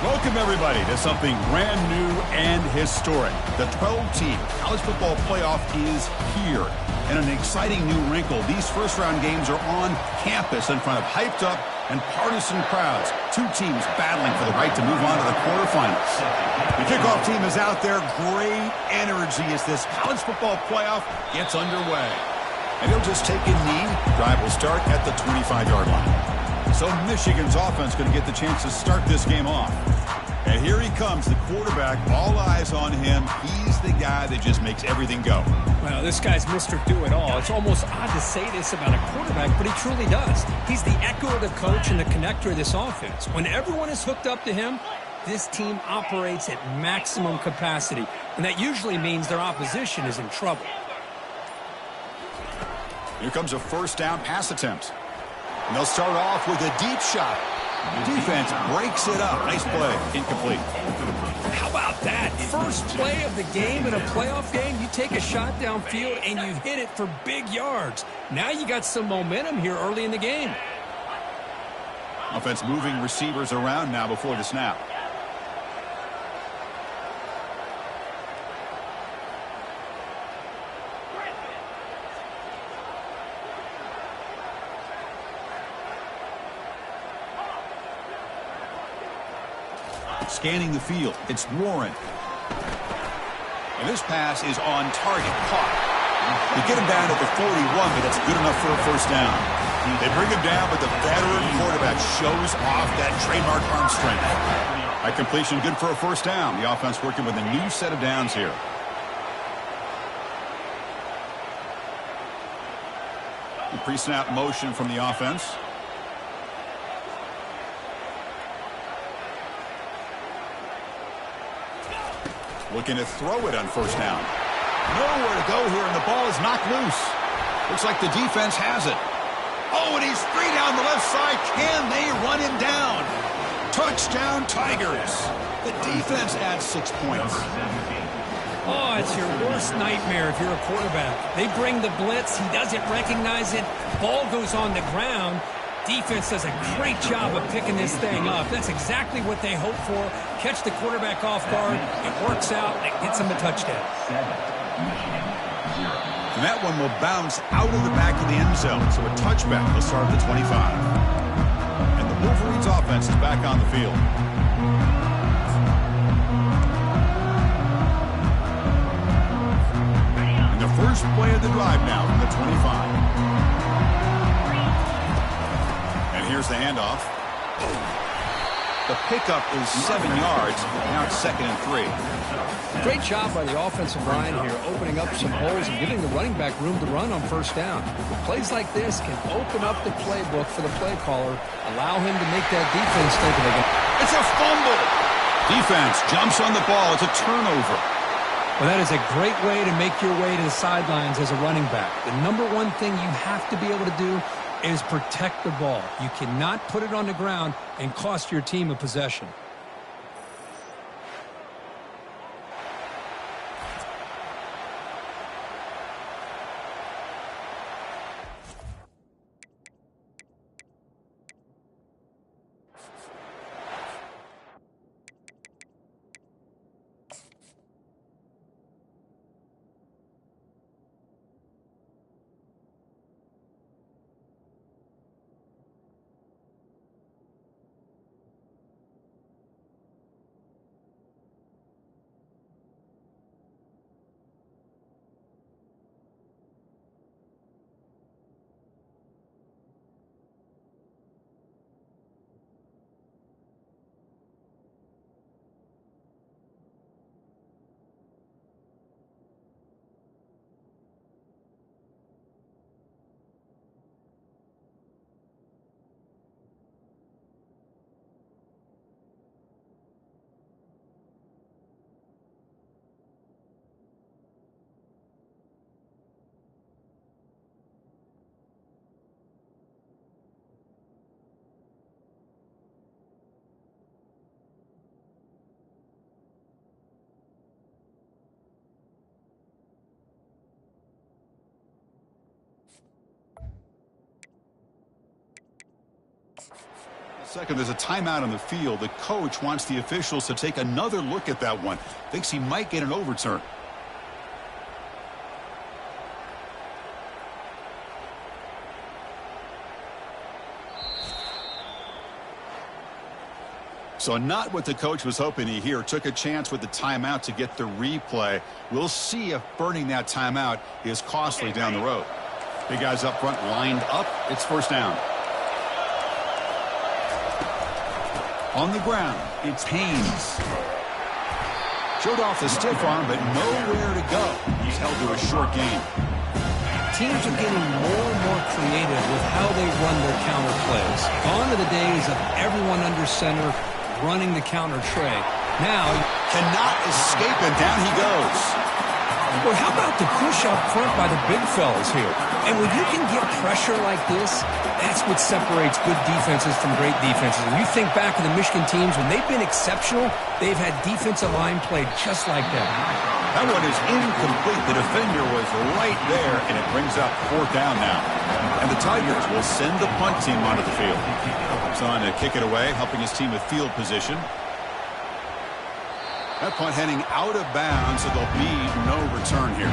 Welcome, everybody, to something brand new and historic. The 12-team college football playoff is here. And an exciting new wrinkle, these first-round games are on campus in front of hyped-up and partisan crowds. Two teams battling for the right to move on to the quarterfinals. The kickoff team is out there. Great energy as this college football playoff gets underway. And he'll just take a knee. Drive will start at the 25-yard line. So Michigan's offense going to get the chance to start this game off. And here he comes, the quarterback, all eyes on him. He's the guy that just makes everything go. Well, this guy's Mr. Do-It-All. It's almost odd to say this about a quarterback, but he truly does. He's the echo of the coach and the connector of this offense. When everyone is hooked up to him, this team operates at maximum capacity, and that usually means their opposition is in trouble. Here comes a first down pass attempt. And they'll start off with a deep shot. Defense breaks it up. Nice play. Incomplete. How about that? First play of the game in a playoff game, you take a shot downfield and you hit it for big yards. Now you got some momentum here early in the game. Offense moving receivers around now before the snap. Scanning the field, it's Warren. And this pass is on target, caught. They get him down at the 41, but that's good enough for a first down. They bring him down, but the veteran quarterback shows off that trademark arm strength. That completion good for a first down. The offense working with a new set of downs here. The pre-snap motion from the offense. Looking to throw it on first down. Nowhere to go here, and the ball is knocked loose. Looks like the defense has it. Oh, and he's free down the left side. Can they run him down? Touchdown, Tigers. The defense adds 6 points. Oh, it's your worst nightmare if you're a quarterback. They bring the blitz. He doesn't recognize it. Ball goes on the ground. Defense does a great job of picking this thing up. That's exactly what they hope for. Catch the quarterback off guard. It works out. It gets him a touchdown. And that one will bounce out of the back of the end zone. So a touchback will start at the 25. And the Wolverines offense is back on the field. And the first play of the drive now from the 25. Here's the handoff. The pickup is 7 yards. Now it's 2nd and 3. Great job by the offensive line here, opening up some holes and giving the running back room to run on first down. Plays like this can open up the playbook for the play caller, allow him to make that defense think of it. It's a fumble. Defense jumps on the ball. It's a turnover. Well, that is a great way to make your way to the sidelines as a running back. The number one thing you have to be able to do is protect the ball. You cannot put it on the ground and cost your team a possession. Second, there's a timeout on the field. The coach wants the officials to take another look at that one. Thinks he might get an overturn. So not what the coach was hoping to hear. Took a chance with the timeout to get the replay. We'll see if burning that timeout is costly down the road. Big guys up front lined up. It's first down. On the ground, it's Haynes. Showed off the stiff arm, but nowhere to go. He's held to a short gain. Teams are getting more and more creative with how they run their counter plays. Gone are the days of everyone under center running the counter tray. Now, cannot escape, and down he goes. Well, how about the push up front by the big fellas here? And when you can get pressure like this, that's what separates good defenses from great defenses. When you think back to the Michigan teams, when they've been exceptional, they've had defensive line played just like that. That one is incomplete. The defender was right there, and it brings up fourth down now. And the Tigers will send the punt team onto the field. He's on to kick it away, helping his team with field position. That punt heading out of bounds, so there'll be no return here.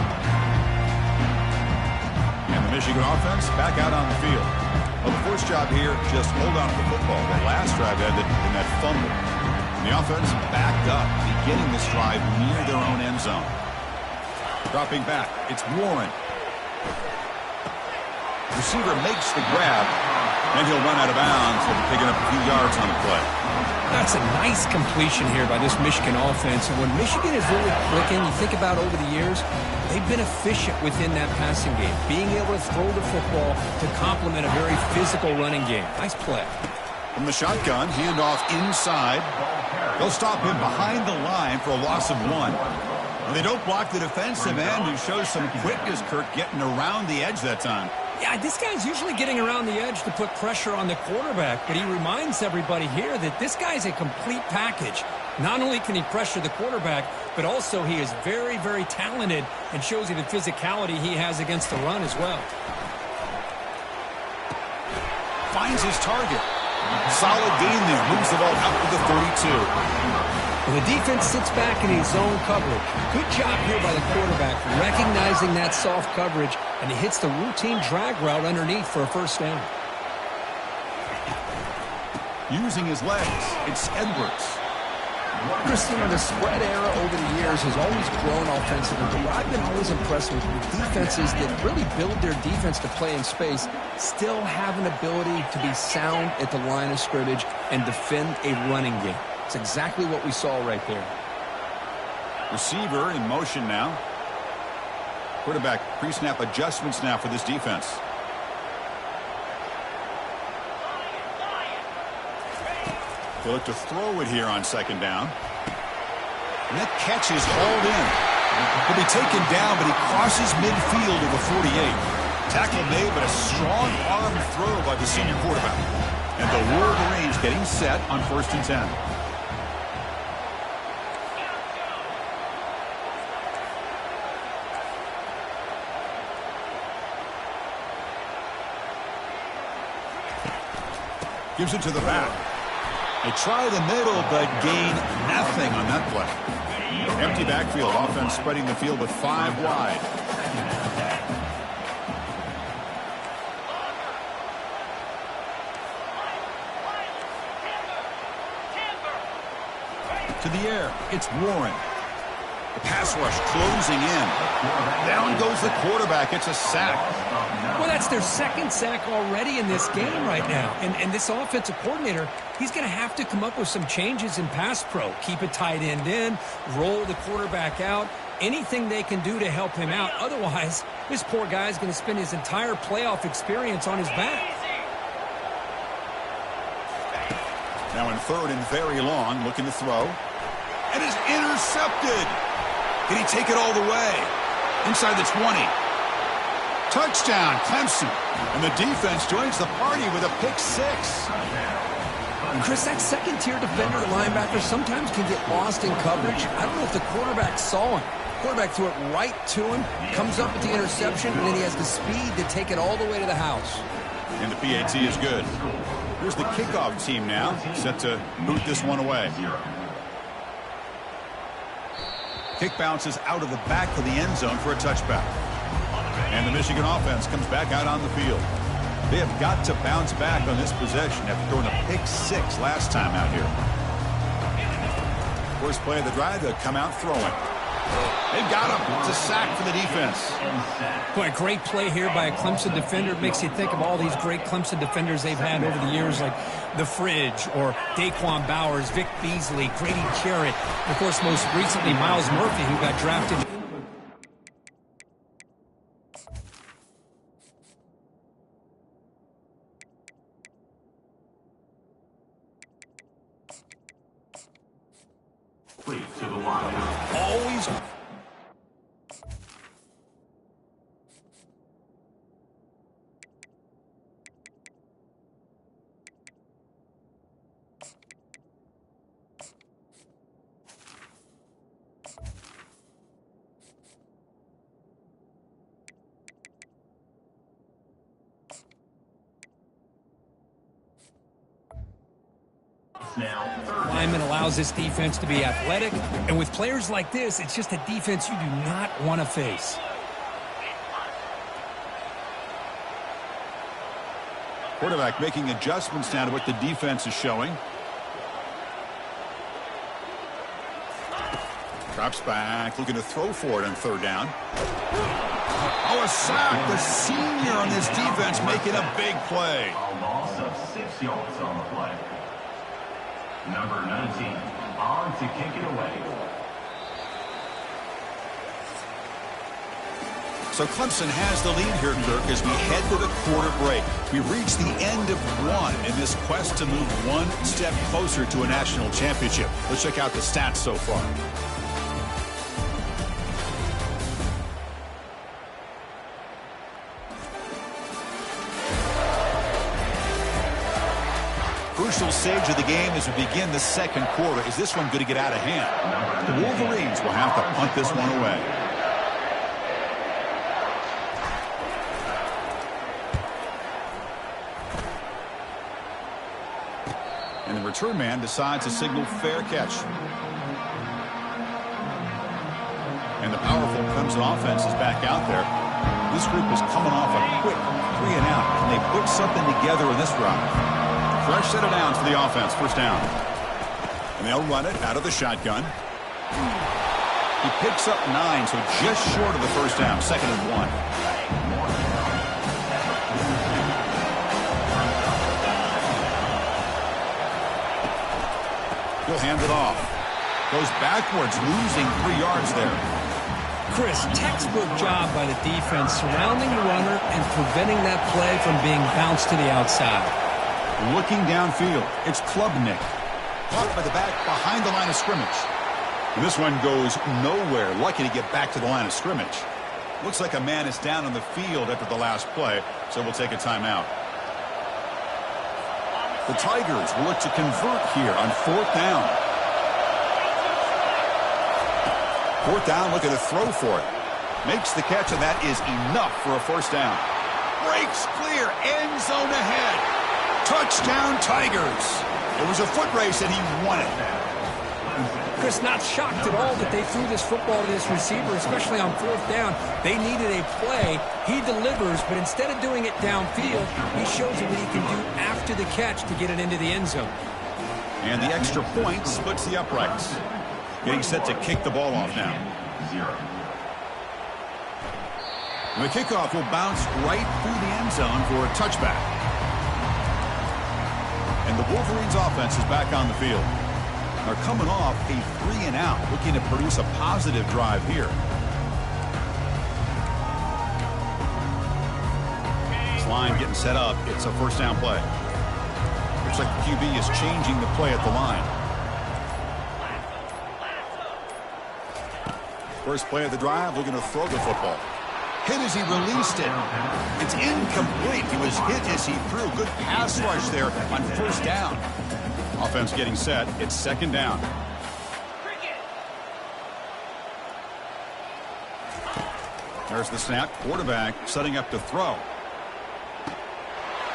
And the Michigan offense back out on the field. Well, the first job here, just hold on to the football. The last drive ended in that fumble. And the offense backed up, beginning this drive near their own end zone. Dropping back, it's Warren. Receiver makes the grab, and he'll run out of bounds after picking up a few yards on the play. That's a nice completion here by this Michigan offense. And when Michigan is really clicking, you think about over the years, they've been efficient within that passing game, being able to throw the football to complement a very physical running game. Nice play. From the shotgun, handoff inside. They'll stop him behind the line for a loss of 1. And they don't block the defensive end, who shows some quickness, Kirk, getting around the edge that time. Yeah, this guy's usually getting around the edge to put pressure on the quarterback, but he reminds everybody here that this guy's a complete package. Not only can he pressure the quarterback, but also he is very, very talented and shows you the physicality he has against the run as well. Finds his target. Solid gain there. Moves the ball out to the 32. Well, the defense sits back in his zone coverage. Good job here by the quarterback, recognizing that soft coverage, and he hits the routine drag route underneath for a first down. Using his legs, it's Edwards. Christian, the spread era over the years has always grown offensively, but what I've been always impressed with defenses that really build their defense to play in space still have an ability to be sound at the line of scrimmage and defend a running game. It's exactly what we saw right there. Receiver in motion now. Quarterback pre-snap adjustments now for this defense. They look to throw it here on second down. And that catch is hauled in. He'll be taken down, but he crosses midfield to the 48. Tackle made, but a strong arm throw by the senior quarterback. And the Wolverines getting set on 1st and 10. Gives it to the back. They try the middle, but gain nothing on that play. Empty backfield. Offense spreading the field with 5 wide. To the air. It's Warren. The pass rush closing in. Down goes the quarterback. It's a sack. Well, that's their second sack already in this game right now. And this offensive coordinator, he's going to have to come up with some changes in pass pro. Keep a tight end in, roll the quarterback out, anything they can do to help him out. Otherwise, this poor guy is going to spend his entire playoff experience on his back. Now in 3rd and very long, looking to throw. And is intercepted. Can he take it all the way? Inside the 20. Touchdown, Clemson. And the defense joins the party with a pick 6. And Chris, that second-tier defender, the linebacker, sometimes can get lost in coverage. I don't know if the quarterback saw him. Quarterback threw it right to him, comes up with the interception, and then he has the speed to take it all the way to the house. And the PAT is good. Here's the kickoff team now, set to boot this one away. Kick bounces out of the back of the end zone for a touchback. And the Michigan offense comes back out on the field. They have got to bounce back on this possession after throwing a pick 6 last time out here. First play of the drive, they'll come out throwing. They've got him. It's a sack for the defense. Boy, a great play here by a Clemson defender. It makes you think of all these great Clemson defenders they've had over the years, like The Fridge or Daquan Bowers, Vic Beasley, Grady Jarrett, and of course, most recently, Miles Murphy, who got drafted. Always. Lineman allows this defense to be athletic, and with players like this, it's just a defense you do not want to face. Quarterback making adjustments now to what the defense is showing. Drops back, looking to throw for it on third down. Oh, a sack. The senior on this defense making a big play. A loss of 6 yards on the play. Number 19 on to kick it away. So Clemson has the lead here, Kirk, as we head to the quarter break. We've reached the end of one in this quest to move one step closer to a national championship. Let's check out the stats so far. Crucial stage of the game as we begin the second quarter. Is this one going to get out of hand? The Wolverines will have to punt this one away. And the return man decides to signal fair catch. And the powerful Clemson offense is back out there. This group is coming off a quick 3 and out. Can they put something together in this drive? Fresh set of downs for the offense. First down. And they'll run it out of the shotgun. He picks up 9, so just short of the first down. 2nd and 1. He'll hand it off. Goes backwards, losing 3 yards there. Chris, textbook job by the defense surrounding the runner and preventing that play from being bounced to the outside. Looking downfield, it's Klubnik. Caught by the back behind the line of scrimmage. And this one goes nowhere. Lucky to get back to the line of scrimmage. Looks like a man is down on the field after the last play, so we'll take a timeout. The Tigers will look to convert here on 4th down. 4th down, looking to throw for it. Makes the catch, and that is enough for a first down. Breaks clear, end zone ahead. Touchdown, Tigers. It was a foot race, and he won it. Chris, not shocked at all that they threw this football to this receiver, especially on 4th down. They needed a play. He delivers, but instead of doing it downfield, he shows them what he can do after the catch to get it into the end zone. And the extra point splits the uprights. Getting set to kick the ball off now. And the kickoff will bounce right through the end zone for a touchback. And the Wolverines offense is back on the field. They're coming off a 3 and out, looking to produce a positive drive here. This line getting set up. It's a first down play. Looks like the QB is changing the play at the line. First play of the drive, looking to throw the football. Hit as he released it. It's incomplete. He was hit as he threw. Good pass rush there on first down. Offense getting set. It's 2nd down. There's the snap. Quarterback setting up to throw.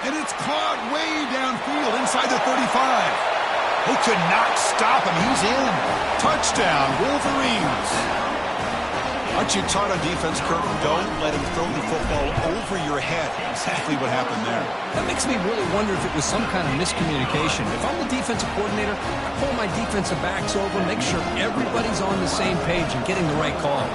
And it's caught way downfield inside the 35. They could not stop him. He's in. Touchdown, Wolverines. Aren't you taught on defense, Kirk? Don't let him throw the football over your head. Exactly what happened there. That makes me really wonder if it was some kind of miscommunication. If I'm the defensive coordinator, I pull my defensive backs over, make sure everybody's on the same page and getting the right calls.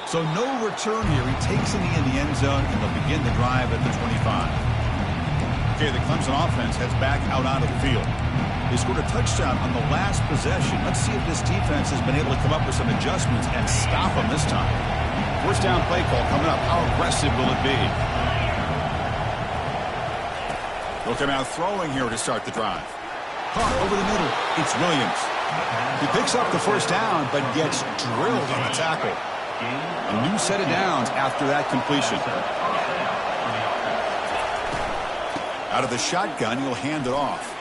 So no return here. He takes it in the end zone, and they'll begin the drive at the 25. Okay, the Clemson offense heads back out onto the field. They scored a touchdown on the last possession. Let's see if this defense has been able to come up with some adjustments and stop them this time. First down play call coming up. How aggressive will it be? They'll come out throwing here to start the drive. Caught over the middle. It's Williams. He picks up the first down, but gets drilled on the tackle. A new set of downs after that completion. Out of the shotgun, he'll hand it off.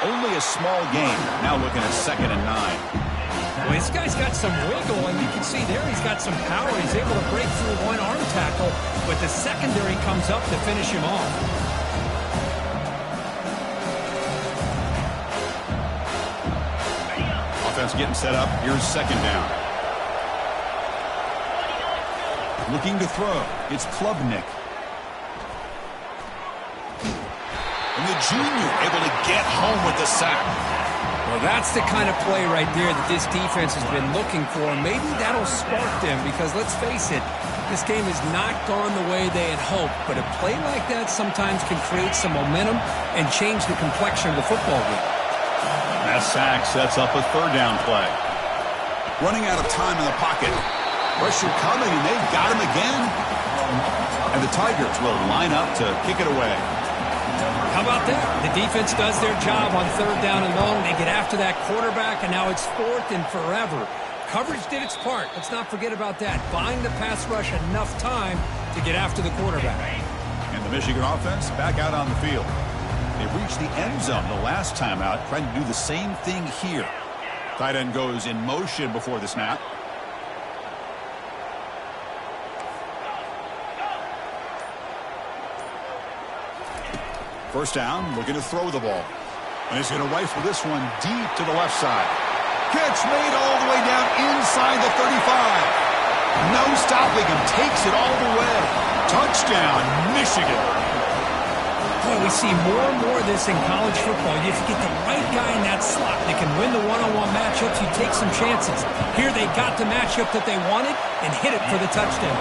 Only a small gain. Now looking at 2nd and 9. Well, this guy's got some wiggle, and you can see there he's got some power. He's able to break through one arm tackle, but the secondary comes up to finish him off. Offense getting set up. Here's 2nd down. Looking to throw. It's Klubnik. And the junior able to get home with the sack. Well, that's the kind of play right there that this defense has been looking for. Maybe that'll spark them because, let's face it, this game has not gone the way they had hoped. But a play like that sometimes can create some momentum and change the complexion of the football game. That sack sets up a 3rd down play. Running out of time in the pocket. Pressure coming, and they've got him again. And the Tigers will line up to kick it away. How about that? The defense does their job on 3rd down and long. They get after that quarterback, and now it's 4th and forever. Coverage did its part. Let's not forget about that. Buying the pass rush enough time to get after the quarterback. And the Michigan offense back out on the field. They reached the end zone the last time out, trying to do the same thing here. Tight end goes in motion before the snap. First down, looking to throw the ball. And he's going to rifle this one deep to the left side. Catch made all the way down inside the 35. No stopping him. Takes it all the way. Touchdown, Michigan. Boy, we see more and more of this in college football. If you get the right guy in that slot that can win the one-on-one matchups, you take some chances. Here they got the matchup that they wanted and hit it for the touchdown.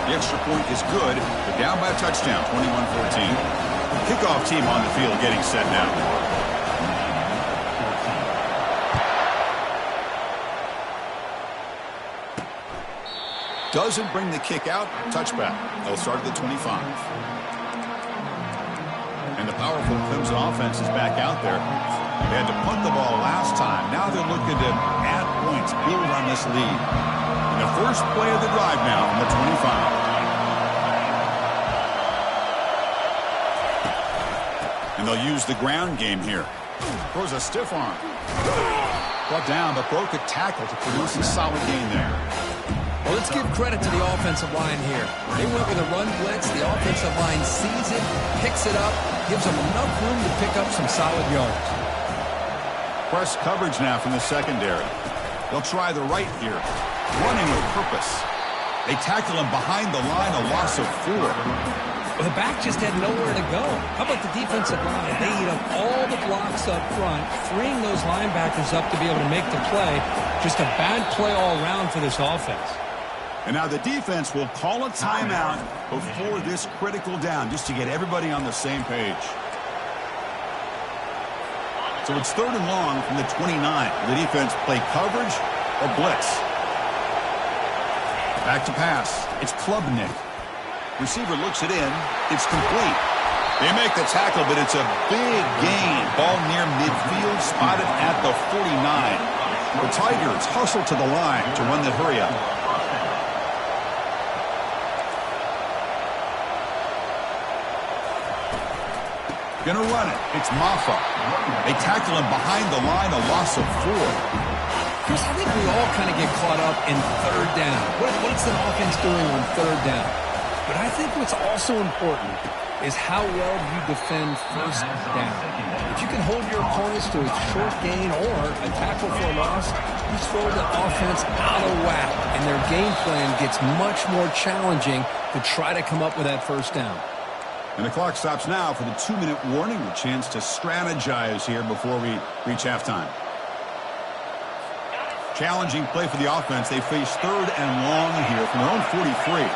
The extra point is good. They're down by a touchdown, 21-14. Kickoff team on the field getting set now. Doesn't bring the kick out. Touchback. They'll start at the 25. And the powerful Clemson offense is back out there. They had to punt the ball last time. Now they're looking to add points, build on this lead. And the first play of the drive now from the 25. And they'll use the ground game here. Throws a stiff arm. Brought down, but broke a tackle to produce a solid gain there. Well, let's give credit to the offensive line here. They went with a run blitz. The offensive line sees it, picks it up, gives them enough room to pick up some solid yards. Press coverage now from the secondary. They'll try the right here. Running with purpose. They tackle him behind the line, a loss of 4. Well, the back just had nowhere to go. How about the defensive line? They eat up all the blocks up front, freeing those linebackers up to be able to make the play. Just a bad play all around for this offense. And now the defense will call a timeout before this critical down, just to get everybody on the same page. So it's 3rd and long from the 29. The defense play coverage or blitz. Back to pass. It's Klubnik. Receiver looks it in. It's complete. They make the tackle, but it's a big gain. Ball near midfield, spotted at the 49. The Tigers hustle to the line to run the hurry up. Gonna run it. It's Maffa. They tackle him behind the line, a loss of 4. Chris, I think we all kind of get caught up in third down. What's the offense doing on third down? But I think what's also important is how well you defend first down. If you can hold your opponents to a short gain or a tackle for a loss, you throw the offense out of whack, and their game plan gets much more challenging to try to come up with that first down. And the clock stops now for the 2-minute warning, a chance to strategize here before we reach halftime. Challenging play for the offense. They face third and long here from their own 43.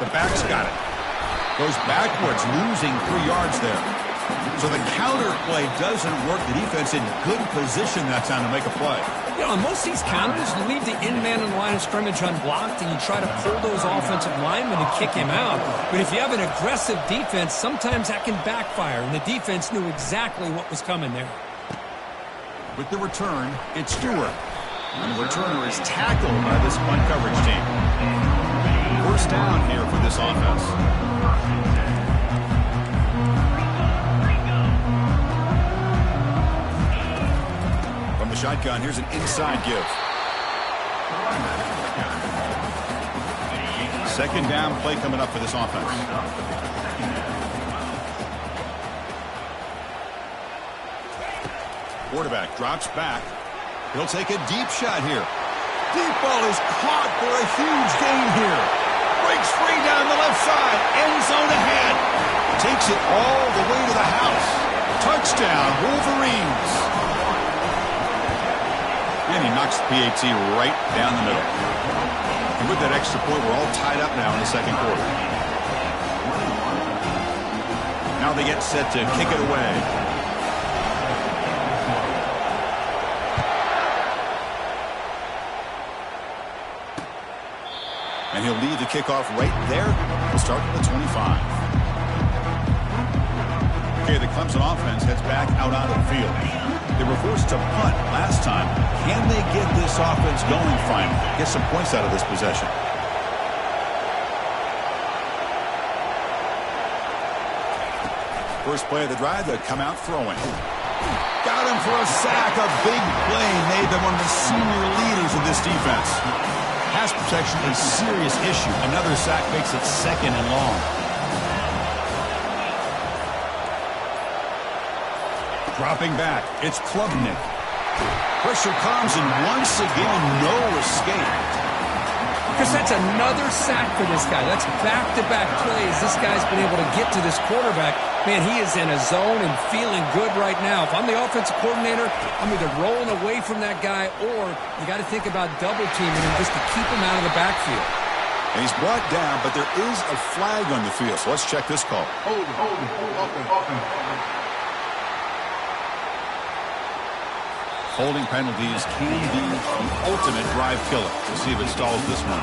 The back's got it. Goes backwards, losing 3 yards there. So the counter play doesn't work. The defense in good position that time to make a play. You know, on most of these counters, you leave the in-man in the line of scrimmage unblocked, and you try to pull those offensive linemen to kick him out. But if you have an aggressive defense, sometimes that can backfire, and the defense knew exactly what was coming there. With the return, it's Stewart. And the returner is tackled by this punt coverage team. First down here for this offense. From the shotgun, here's an inside give. Second down play coming up for this offense. Quarterback drops back. He'll take a deep shot here. Deep ball is caught for a huge gain here. Breaks free down the left side. End zone ahead. Takes it all the way to the house. Touchdown, Wolverines. And he knocks the PAT right down the middle. And with that extra point, we're all tied up now in the second quarter. Now they get set to kick it away. And he'll lead the kickoff right there. We'll start at the 25. Okay, the Clemson offense heads back out onto the field. They were forced to punt last time. Can they get this offense going finally? Get some points out of this possession. First play of the drive, they come out throwing. Got him for a sack. A big play made them one of the senior leaders of this defense. Pass protection is a serious issue. Another sack makes it second and long. Dropping back, it's Klubnik. Pressure comes, and once again, no escape. Because that's another sack for this guy. That's back-to-back plays. This guy's been able to get to this quarterback. Man, he is in a zone and feeling good right now. If I'm the offensive coordinator, I'm either rolling away from that guy or you got to think about double-teaming him just to keep him out of the backfield. And he's brought down, but there is a flag on the field, so let's check this call. Holding penalties can be the ultimate drive killer. We'll see if it stalls this one.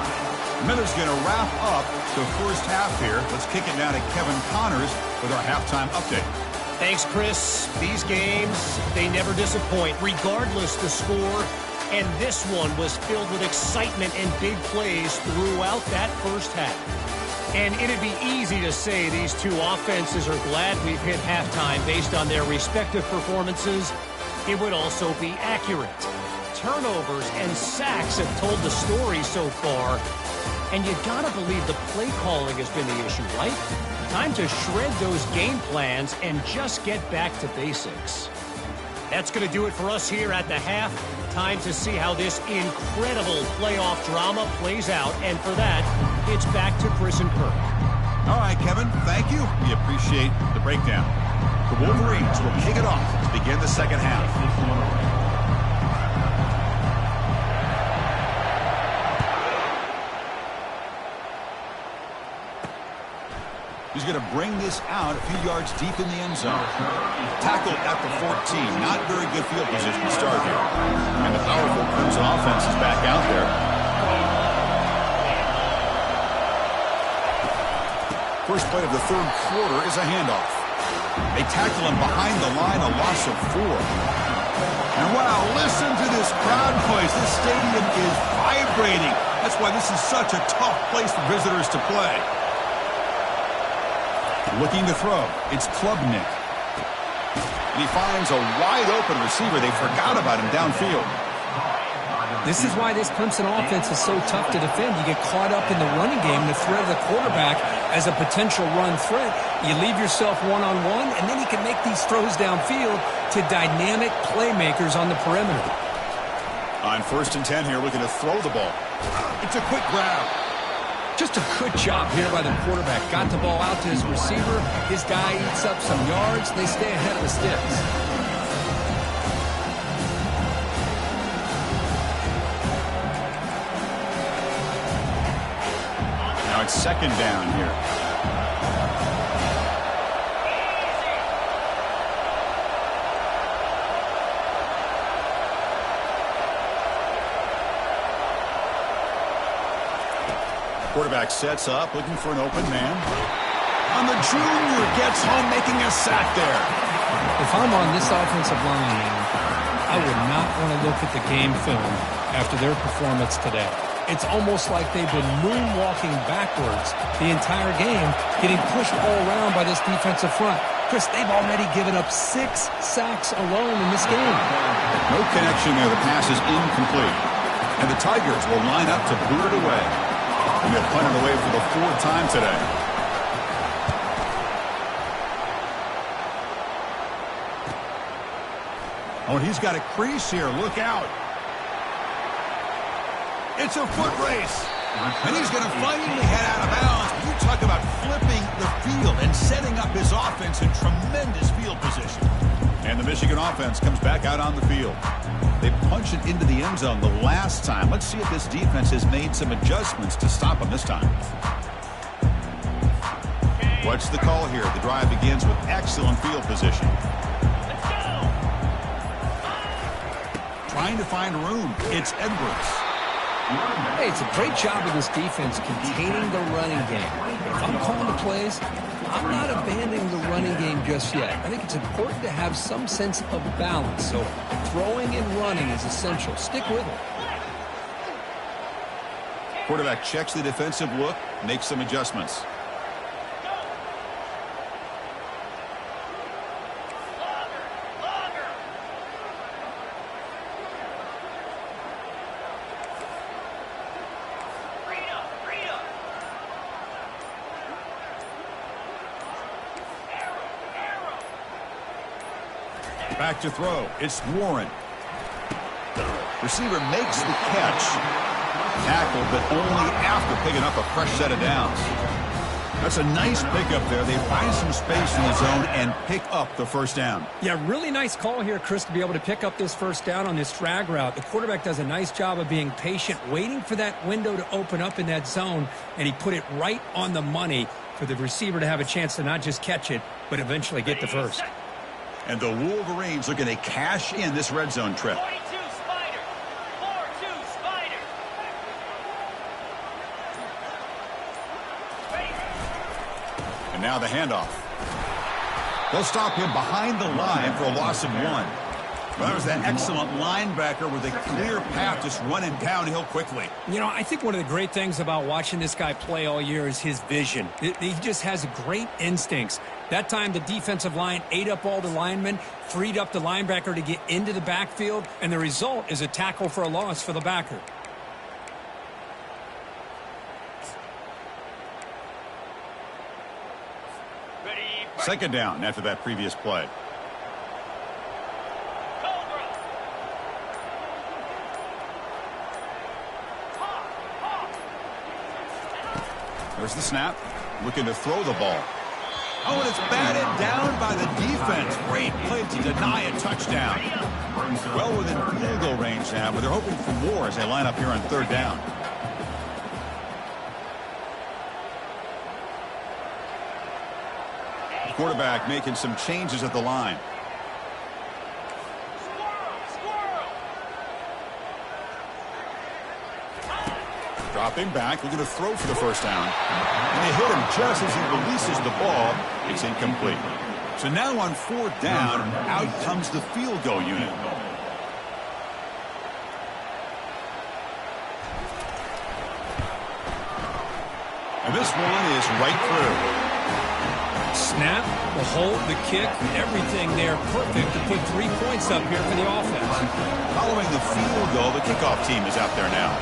Miller's going to wrap up the first half here. Let's kick it down to Kevin Connors with our halftime update. Thanks, Chris. These games, they never disappoint, regardless the score. And this one was filled with excitement and big plays throughout that first half. And it'd be easy to say these two offenses are glad we've hit halftime based on their respective performances. It would also be accurate. Turnovers and sacks have told the story so far. And you gotta believe the play calling has been the issue, right? Time to shred those game plans and just get back to basics. That's gonna do it for us here at the half. Time to see how this incredible playoff drama plays out. And for that, it's back to Chris and Kirk. All right, Kevin, thank you. We appreciate the breakdown. The Wolverines will kick it off to begin the second half. He's going to bring this out a few yards deep in the end zone. Tackled at the 14. Not very good field position to start here. And the powerful Crimson offense is back out there. First play of the third quarter is a handoff. They tackle him behind the line, a loss of 4. And wow, listen to this crowd noise. This stadium is vibrating. That's why this is such a tough place for visitors to play. Looking to throw. It's Klubnik. And he finds a wide-open receiver. They forgot about him downfield. This is why this Clemson offense is so tough to defend. You get caught up in the running game, the threat of the quarterback as a potential run threat. You leave yourself one-on-one, and then he can make these throws downfield to dynamic playmakers on the perimeter. On 1st and 10 here, looking to throw the ball. It's a quick grab. Just a good job here by the quarterback. Got the ball out to his receiver. His guy eats up some yards. They stay ahead of the sticks. Now it's 2nd down here. Quarterback sets up, looking for an open man. On the junior, gets home, making a sack there. If I'm on this offensive line, man, I would not want to look at the game film after their performance today. It's almost like they've been moonwalking backwards the entire game, getting pushed all around by this defensive front. Chris, they've already given up 6 sacks alone in this game. No connection there. The pass is incomplete. And the Tigers will line up to boot it away. And they'll punt it away for the 4th time today. Oh, and he's got a crease here. Look out. It's a foot race. And he's going to finally head out of bounds. You talk about flipping the field and setting up his offense in tremendous field position. And the Michigan offense comes back out on the field. They punched it into the end zone the last time. Let's see if this defense has made some adjustments to stop them this time. What's the call here? The drive begins with excellent field position. Trying to find room. It's Edwards. Hey, it's a great job of this defense containing the running game. If I'm calling the plays, I'm not abandoning the running game just yet. I think it's important to have some sense of balance. So throwing and running is essential. Stick with it. Quarterback checks the defensive look, makes some adjustments. Back to throw. It's Warren. Receiver makes the catch. Tackled, but only after picking up a fresh set of downs. That's a nice pickup there. They find some space in the zone and pick up the 1st down. Yeah, really nice call here, Chris, to be able to pick up this 1st down on this drag route. The quarterback does a nice job of being patient, waiting for that window to open up in that zone, and he put it right on the money for the receiver to have a chance to not just catch it, but eventually get the 1st. And the Wolverines looking to cash in this red zone trip. 42 Spider. 4-2 Spider. And now the handoff. They'll stop him behind the line for a loss of 1. Well, that was that excellent linebacker with a clear path just running downhill quickly. You know, I think one of the great things about watching this guy play all year is his vision. He just has great instincts. That time, the defensive line ate up all the linemen, freed up the linebacker to get into the backfield, and the result is a tackle for a loss for the backer. Ready. 2nd down after that previous play. There's the snap. Looking to throw the ball. Oh, and it's batted down by the defense. Great play to deny a touchdown. Well within field goal range now, but they're hoping for more as they line up here on 3rd down. The quarterback making some changes at the line. Dropping back, looking to throw for the 1st down. And they hit him just as he releases the ball. It's incomplete. So now on 4th down, out comes the field goal unit. And this one is right through. Snap, the hold, the kick, everything there perfect to put 3 points up here for the offense. Following the field goal, the kickoff team is out there now.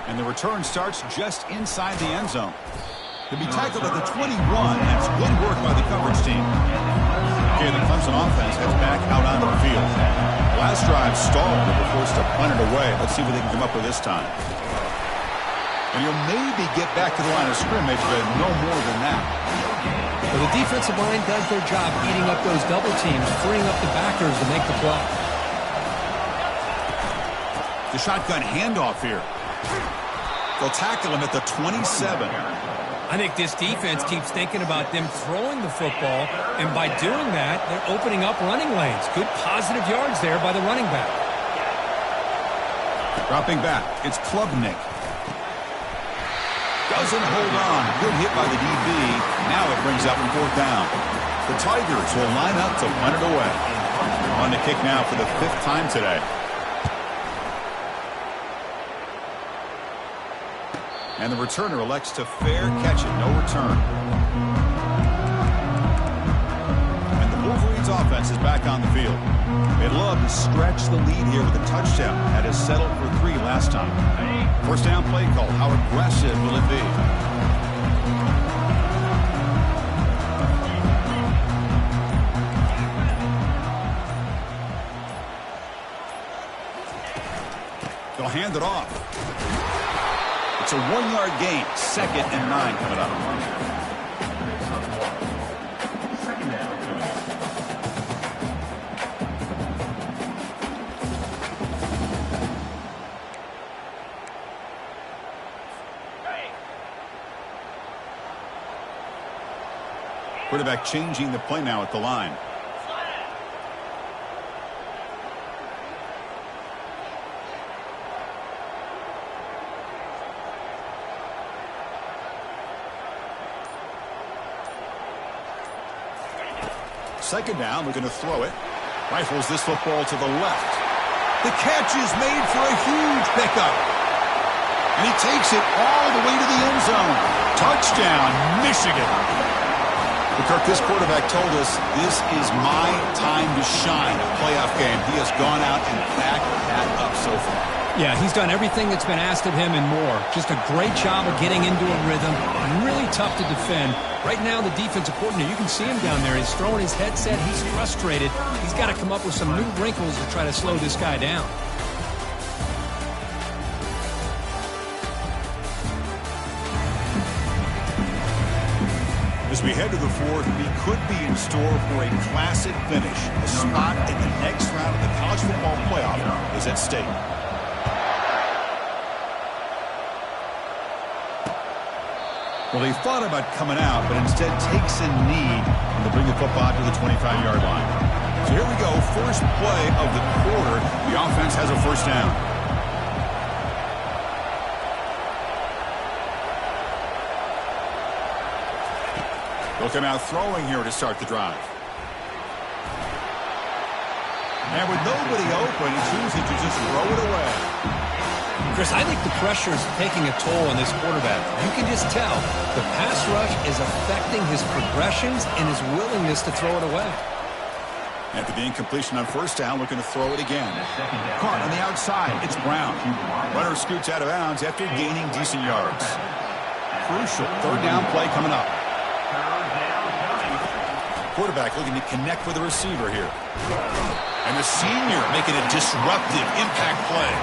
And the return starts just inside the end zone. To be tackled at the 21, that's good work by the coverage team. Okay, the Clemson offense heads back out onto the field. Last drive stalled. They were forced to punt it away. Let's see what they can come up with this time. And you'll maybe get back to the line of scrimmage, but no more than that. Well, the defensive line does their job eating up those double teams, freeing up the backers to make the play. The shotgun handoff here. They'll tackle him at the 27. I think this defense keeps thinking about them throwing the football, and by doing that, they're opening up running lanes. Good positive yards there by the running back. Dropping back, it's Klubnik. Doesn't hold on. Good hit by the DB. Now it brings up 4th down. The Tigers will line up to punt it away. On the kick now for the 5th time today. And the returner elects to fair catch it. No return. And the Wolverines offense is back on the field. They'd love to stretch the lead here with a touchdown. That is settled for 3 last time. First down play call. How aggressive will it be? They'll hand it off. It's a 1-yard gain. 2nd and 9 coming up. Quarterback changing the play now at the line. Second down, we're going to throw it. Rifles this football to the left. The catch is made for a huge pickup. And he takes it all the way to the end zone. Touchdown, Michigan. But Kirk, this quarterback told us this is my time to shine. A playoff game. He has gone out and backed that up so far. Yeah, he's done everything that's been asked of him and more. Just a great job of getting into a rhythm. Really tough to defend. Right now, the defensive coordinator, you can see him down there. He's throwing his headset. He's frustrated. He's got to come up with some new wrinkles to try to slow this guy down. As we head to the 4th, we could be in store for a classic finish. A spot in the next round of the college football playoff is at stake. Well, he thought about coming out, but instead takes a knee and they bring the football to the 25-yard line. So here we go, first play of the quarter. The offense has a first down. They'll come out throwing here to start the drive. And with nobody open, choosing to just throw it away. Chris, I think the pressure is taking a toll on this quarterback. You can just tell the pass rush is affecting his progressions and his willingness to throw it away. After the incompletion on first down, looking to throw it again. Caught on the outside. It's Brown. Runner scoots out of bounds after gaining decent yards. Crucial third down play coming up. Quarterback looking to connect with the receiver here. And the senior making a disruptive impact play.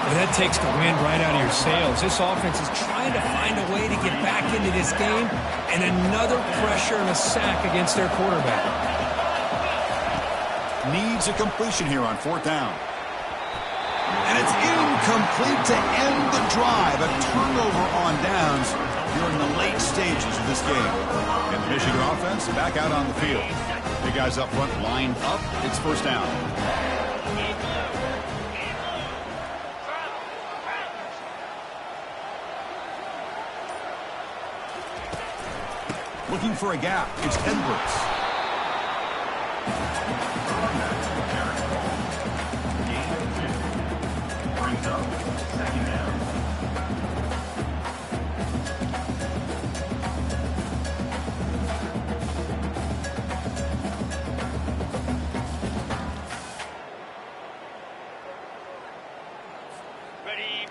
Well, that takes the wind right out of your sails. This offense is trying to find a way to get back into this game, and another pressure and a sack against their quarterback. Needs a completion here on 4th down. And it's incomplete to end the drive. A turnover on downs here in the late stages of this game. And the Michigan offense back out on the field. The guys up front lined up. It's first down. Looking for a gap. It's Edwards. Brings up second down.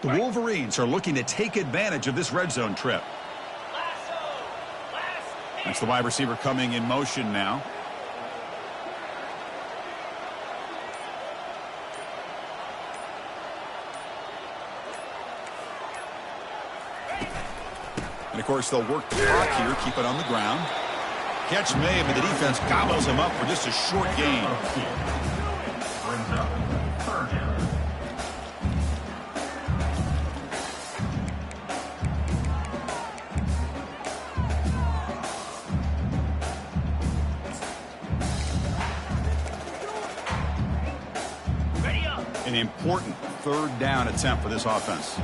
The Wolverines are looking to take advantage of this red zone trip. That's the wide receiver coming in motion now. And, of course, they'll work the clock here, keep it on the ground. Catch made, but the defense gobbles him up for just a short gain. Brings up third down. An important third down attempt for this offense.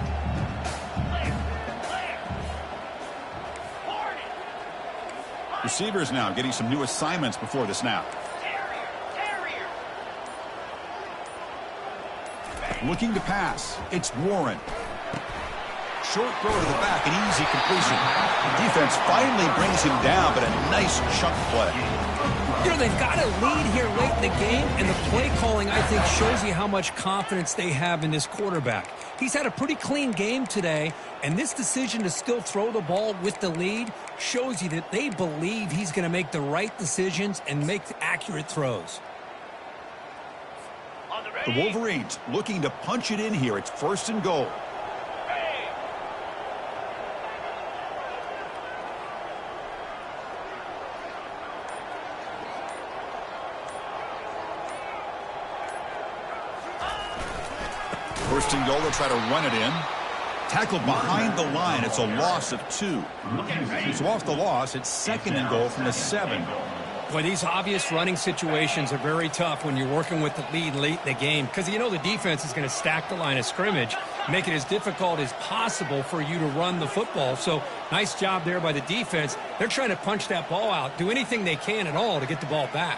Receivers now getting some new assignments before the snap. Looking to pass. It's Warren. Short throw to the back, an easy completion. Defense finally brings him down, but a nice chunk play. You know, they've got a lead here late in the game, and the play calling, I think, shows you how much confidence they have in this quarterback. He's had a pretty clean game today, and this decision to still throw the ball with the lead shows you that they believe he's going to make the right decisions and make accurate throws. The Wolverines looking to punch it in here. It's 1st and goal. First and goal, they'll try to run it in. Tackled behind the line. It's a loss of 2. So off the loss, it's 2nd and goal from the 7. Boy, these obvious running situations are very tough when you're working with the lead late in the game because you know the defense is going to stack the line of scrimmage, make it as difficult as possible for you to run the football. So nice job there by the defense. They're trying to punch that ball out, do anything they can at all to get the ball back.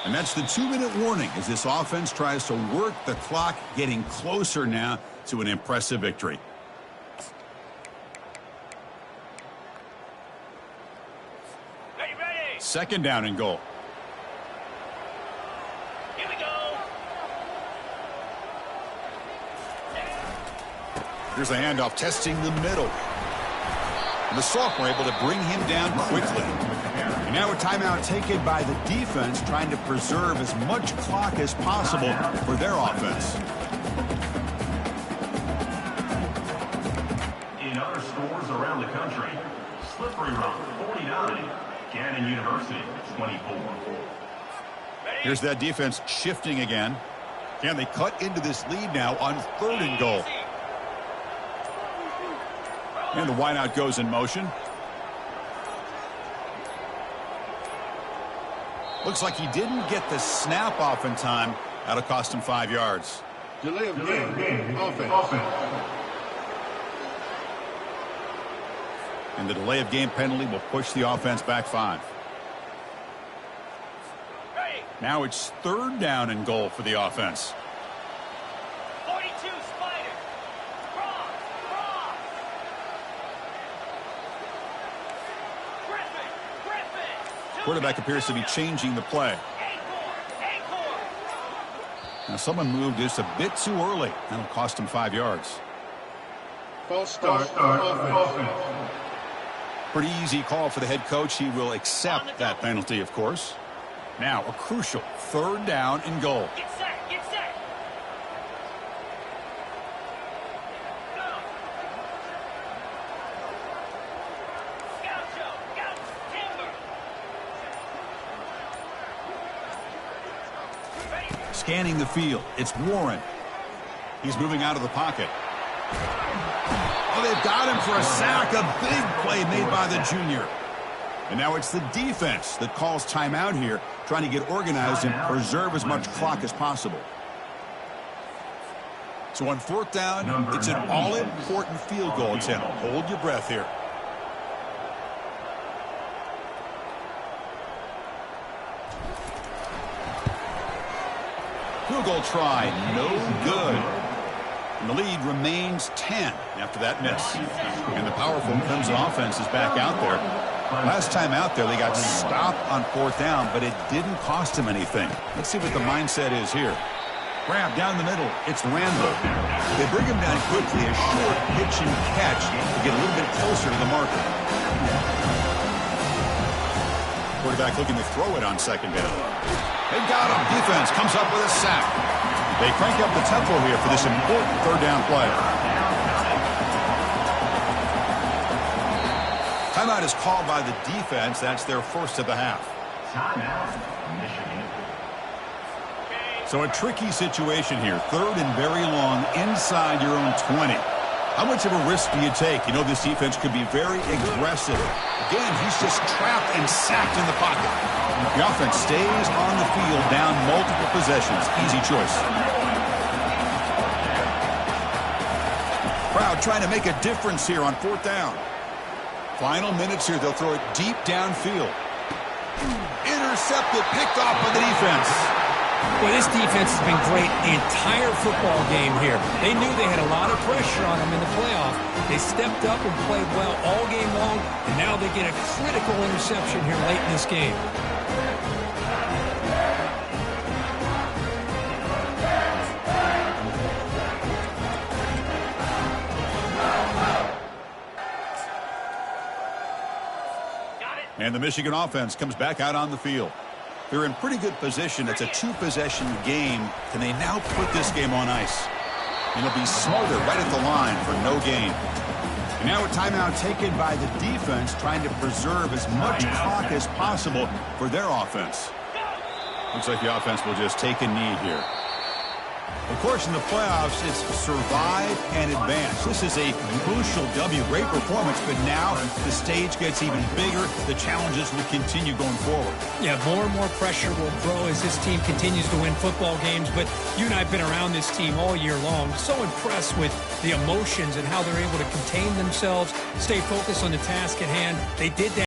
And that's the 2-minute warning as this offense tries to work the clock, getting closer now to an impressive victory. Ready, ready. 2nd down and goal. Here we go. Here's a handoff testing the middle. And the sophomore able to bring him down quickly. And now a timeout taken by the defense, trying to preserve as much clock as possible for their offense. In other scores around the country, Slippery Rock 49, Gannon University 24. Here's that defense shifting again. Can they cut into this lead now on 3rd and goal? And the wideout goes in motion. Looks like he didn't get the snap off in time. That'll cost him 5 yards. Delay of game. Offense. And the delay of game penalty will push the offense back 5. Now it's 3rd down and goal for the offense. 42 Spider. Cross. Griffin. Quarterback appears to be changing the play. Acorn. Now someone moved just a bit too early. That'll cost him 5 yards. False start. Offense. Pretty easy call for the head coach. He will accept that penalty, of course. Now a crucial 3rd down and goal. Get set. Go. Scout. Timber. Ready. Scanning the field. It's Warren. He's moving out of the pocket. Oh, they've got him for a sack. A big play made by the junior. And now it's the defense that calls timeout here, trying to get organized and preserve as much clock as possible. So on 4th down, it's an all-important field goal attempt. Hold your breath here. Field goal try, no good. And the lead remains 10 after that miss. And the powerful Clemson offense is back out there. Last time out there, they got stopped on 4th down, but it didn't cost them anything. Let's see what the mindset is here. Grab down the middle. It's Randall. They bring him down quickly, a short pitch and catch to get a little bit closer to the marker. Quarterback looking to throw it on 2nd down. They got him. Defense comes up with a sack. They crank up the tempo here for this important 3rd down play. Timeout is called by the defense. That's their first of the half. Timeout, Michigan. So a tricky situation here. 3rd and very long inside your own 20. How much of a risk do you take? You know this defense could be very aggressive. Again, he's just trapped and sacked in the pocket. The offense stays on the field down multiple possessions. Easy choice. Crowd trying to make a difference here on 4th down. Final minutes here. They'll throw it deep downfield. Intercepted, picked off by the defense. Well, this defense has been great the entire football game here. They knew they had a lot of pressure on them in the playoff. They stepped up and played well all game long, and now they get a critical interception here late in this game. And the Michigan offense comes back out on the field. They're in pretty good position. It's a 2-possession game. Can they now put this game on ice? And it'll be Smolder right at the line for no gain. And now a timeout taken by the defense, trying to preserve as much clock as possible for their offense. Looks like the offense will just take a knee here. Of course, in the playoffs, it's survive and advance. This is a crucial W. Great performance, but now the stage gets even bigger. The challenges will continue going forward. Yeah, more and more pressure will grow as this team continues to win football games. But you and I have been around this team all year long. So impressed with the emotions and how they're able to contain themselves, stay focused on the task at hand. They did that.